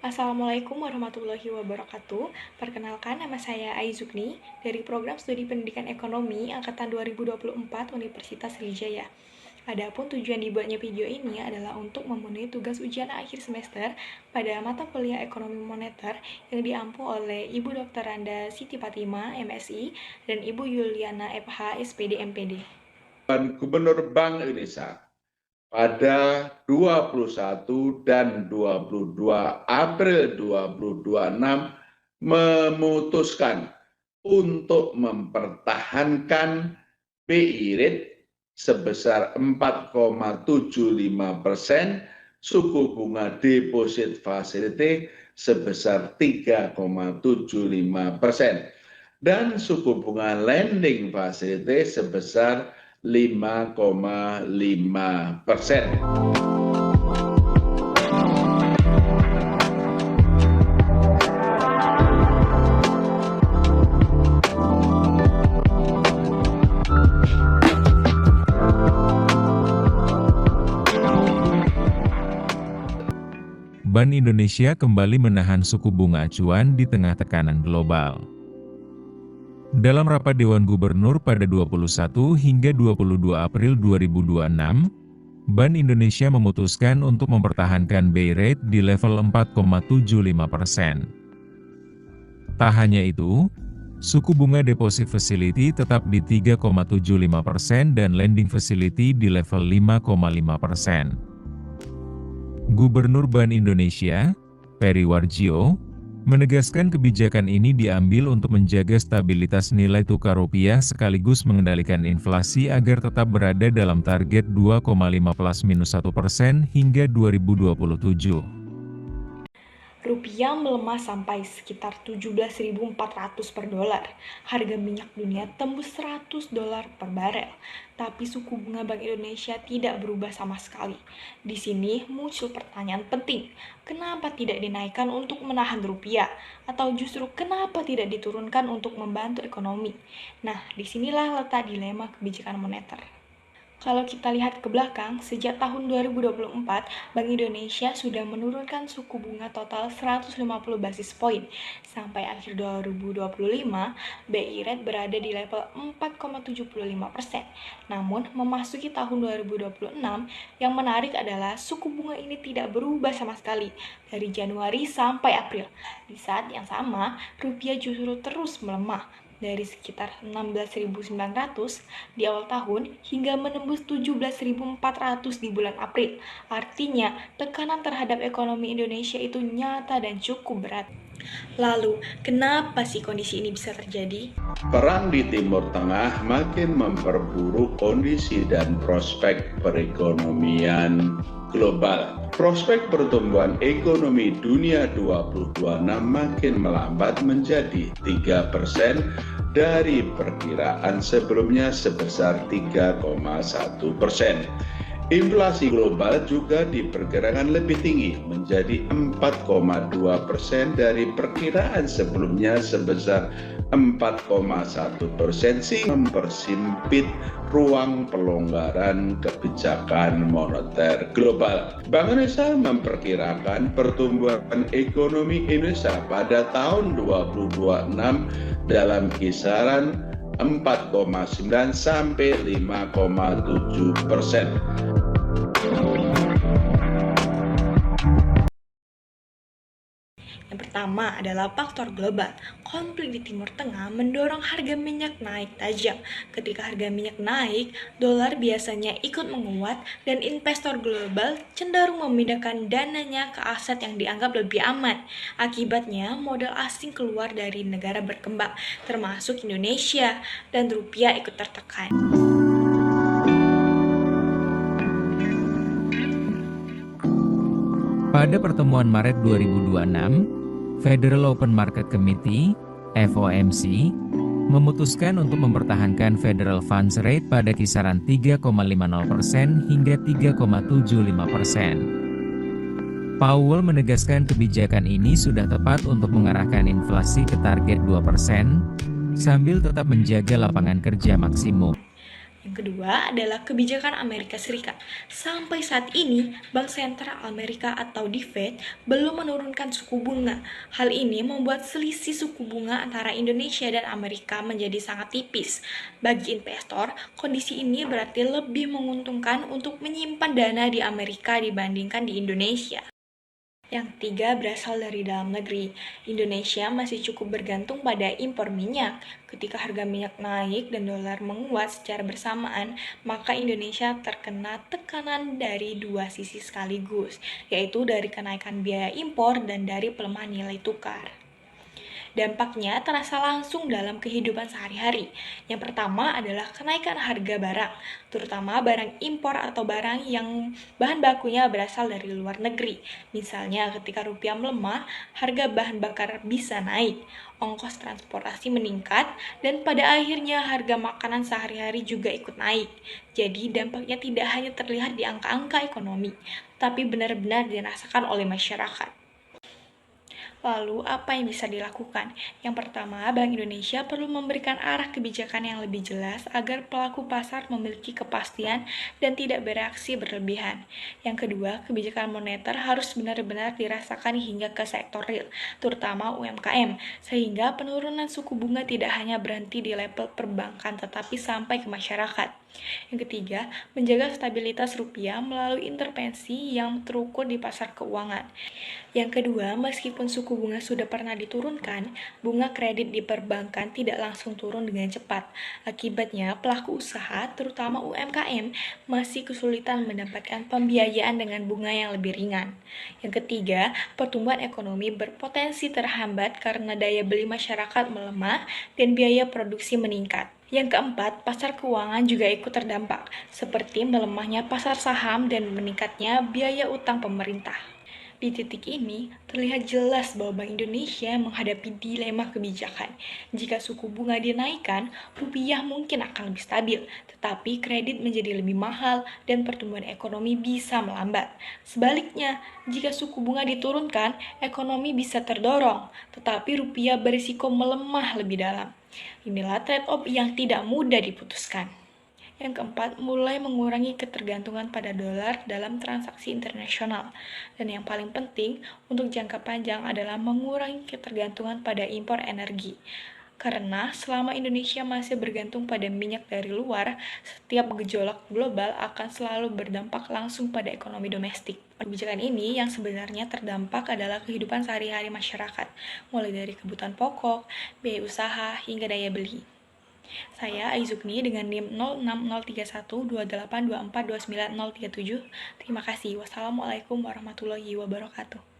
Assalamualaikum warahmatullahi wabarakatuh. Perkenalkan, nama saya Aizukni dari Program Studi Pendidikan Ekonomi Angkatan 2024 Universitas Sriwijaya. Adapun tujuan dibuatnya video ini adalah untuk memenuhi tugas ujian akhir semester pada mata kuliah Ekonomi Moneter yang diampu oleh Ibu Dr. Randa Siti Fatima, MSI, dan Ibu Yuliana FH, SPD, MPD. Gubernur Bank Indonesia pada 21 dan 22 April 2026 memutuskan untuk mempertahankan BI rate sebesar 4,75%, suku bunga deposit facility sebesar 3,75%, dan suku bunga lending facility sebesar 5,5%. Bank Indonesia kembali menahan suku bunga acuan di tengah tekanan global. Dalam rapat Dewan Gubernur pada 21 hingga 22 April 2026, Bank Indonesia memutuskan untuk mempertahankan BI rate di level 4,75%. Tak hanya itu, suku bunga deposit facility tetap di 3,75% dan lending facility di level 5,5%. Gubernur Bank Indonesia, Peri Warjio, menegaskan kebijakan ini diambil untuk menjaga stabilitas nilai tukar rupiah sekaligus mengendalikan inflasi agar tetap berada dalam target 2,5+-1% hingga 2027. Rupiah melemah sampai sekitar 17.400 per dolar. Harga minyak dunia tembus $100 per barel. Tapi suku bunga Bank Indonesia tidak berubah sama sekali. Di sini muncul pertanyaan penting. Kenapa tidak dinaikkan untuk menahan rupiah? Atau justru kenapa tidak diturunkan untuk membantu ekonomi? Nah, disinilah letak dilema kebijakan moneter. Kalau kita lihat ke belakang, sejak tahun 2024, Bank Indonesia sudah menurunkan suku bunga total 150 basis poin. Sampai akhir 2025, BI rate berada di level 4,75%. Namun, memasuki tahun 2026, yang menarik adalah suku bunga ini tidak berubah sama sekali dari Januari sampai April. Di saat yang sama, rupiah justru terus melemah dari sekitar 16.900 di awal tahun hingga menembus 17.400 di bulan April. Artinya, tekanan terhadap ekonomi Indonesia itu nyata dan cukup berat. Lalu, kenapa sih kondisi ini bisa terjadi? Perang di Timur Tengah makin memperburuk kondisi dan prospek perekonomian global. Prospek pertumbuhan ekonomi dunia 2026 makin melambat menjadi 3% dari perkiraan sebelumnya sebesar 3,1%. Inflasi global juga diperkirakan lebih tinggi menjadi 4,2% dari perkiraan sebelumnya sebesar 4,1%, sehingga mempersempit ruang pelonggaran kebijakan moneter global. Bank Indonesia memperkirakan pertumbuhan ekonomi Indonesia pada tahun 2026 dalam kisaran 4,9 sampai 5,7%. Yang pertama adalah faktor global. Konflik di Timur Tengah mendorong harga minyak naik tajam. Ketika harga minyak naik, dolar biasanya ikut menguat dan investor global cenderung memindahkan dananya ke aset yang dianggap lebih aman. Akibatnya, modal asing keluar dari negara berkembang, termasuk Indonesia, dan rupiah ikut tertekan. Pada pertemuan Maret 2026, Federal Open Market Committee (FOMC) memutuskan untuk mempertahankan Federal Funds Rate pada kisaran 3,50% hingga 3,75%. Powell menegaskan kebijakan ini sudah tepat untuk mengarahkan inflasi ke target 2%, sambil tetap menjaga lapangan kerja maksimum. Yang kedua adalah kebijakan Amerika Serikat. Sampai saat ini, Bank Sentral Amerika atau The Fed belum menurunkan suku bunga. Hal ini membuat selisih suku bunga antara Indonesia dan Amerika menjadi sangat tipis. Bagi investor, kondisi ini berarti lebih menguntungkan untuk menyimpan dana di Amerika dibandingkan di Indonesia. Yang ketiga berasal dari dalam negeri. Indonesia masih cukup bergantung pada impor minyak. Ketika harga minyak naik dan dolar menguat secara bersamaan, maka Indonesia terkena tekanan dari dua sisi sekaligus, yaitu dari kenaikan biaya impor dan dari pelemahan nilai tukar. Dampaknya terasa langsung dalam kehidupan sehari-hari. Yang pertama adalah kenaikan harga barang, terutama barang impor atau barang yang bahan bakunya berasal dari luar negeri. Misalnya ketika rupiah melemah, harga bahan bakar bisa naik, ongkos transportasi meningkat, dan pada akhirnya harga makanan sehari-hari juga ikut naik. Jadi dampaknya tidak hanya terlihat di angka-angka ekonomi, tapi benar-benar dirasakan oleh masyarakat. Lalu, apa yang bisa dilakukan? Yang pertama, Bank Indonesia perlu memberikan arah kebijakan yang lebih jelas agar pelaku pasar memiliki kepastian dan tidak bereaksi berlebihan. Yang kedua, kebijakan moneter harus benar-benar dirasakan hingga ke sektor real, terutama UMKM, sehingga penurunan suku bunga tidak hanya berhenti di level perbankan tetapi sampai ke masyarakat. Yang ketiga, menjaga stabilitas rupiah melalui intervensi yang terukur di pasar keuangan. Yang kedua, meskipun suku bunga sudah pernah diturunkan, bunga kredit di perbankan tidak langsung turun dengan cepat. Akibatnya, pelaku usaha, terutama UMKM, masih kesulitan mendapatkan pembiayaan dengan bunga yang lebih ringan. Yang ketiga, pertumbuhan ekonomi berpotensi terhambat karena daya beli masyarakat melemah dan biaya produksi meningkat. Yang keempat, pasar keuangan juga ikut terdampak, seperti melemahnya pasar saham dan meningkatnya biaya utang pemerintah. Di titik ini, terlihat jelas bahwa Bank Indonesia menghadapi dilema kebijakan. Jika suku bunga dinaikkan, rupiah mungkin akan lebih stabil, tetapi kredit menjadi lebih mahal dan pertumbuhan ekonomi bisa melambat. Sebaliknya, jika suku bunga diturunkan, ekonomi bisa terdorong, tetapi rupiah berisiko melemah lebih dalam. Inilah trade-off yang tidak mudah diputuskan. Yang keempat, mulai mengurangi ketergantungan pada dolar dalam transaksi internasional. Dan yang paling penting untuk jangka panjang adalah mengurangi ketergantungan pada impor energi. Karena selama Indonesia masih bergantung pada minyak dari luar, setiap gejolak global akan selalu berdampak langsung pada ekonomi domestik. Kebijakan ini yang sebenarnya terdampak adalah kehidupan sehari-hari masyarakat, mulai dari kebutuhan pokok, biaya usaha, hingga daya beli. Saya Aizukni dengan NIM 06031282429037. Terima kasih. Wassalamualaikum warahmatullahi wabarakatuh.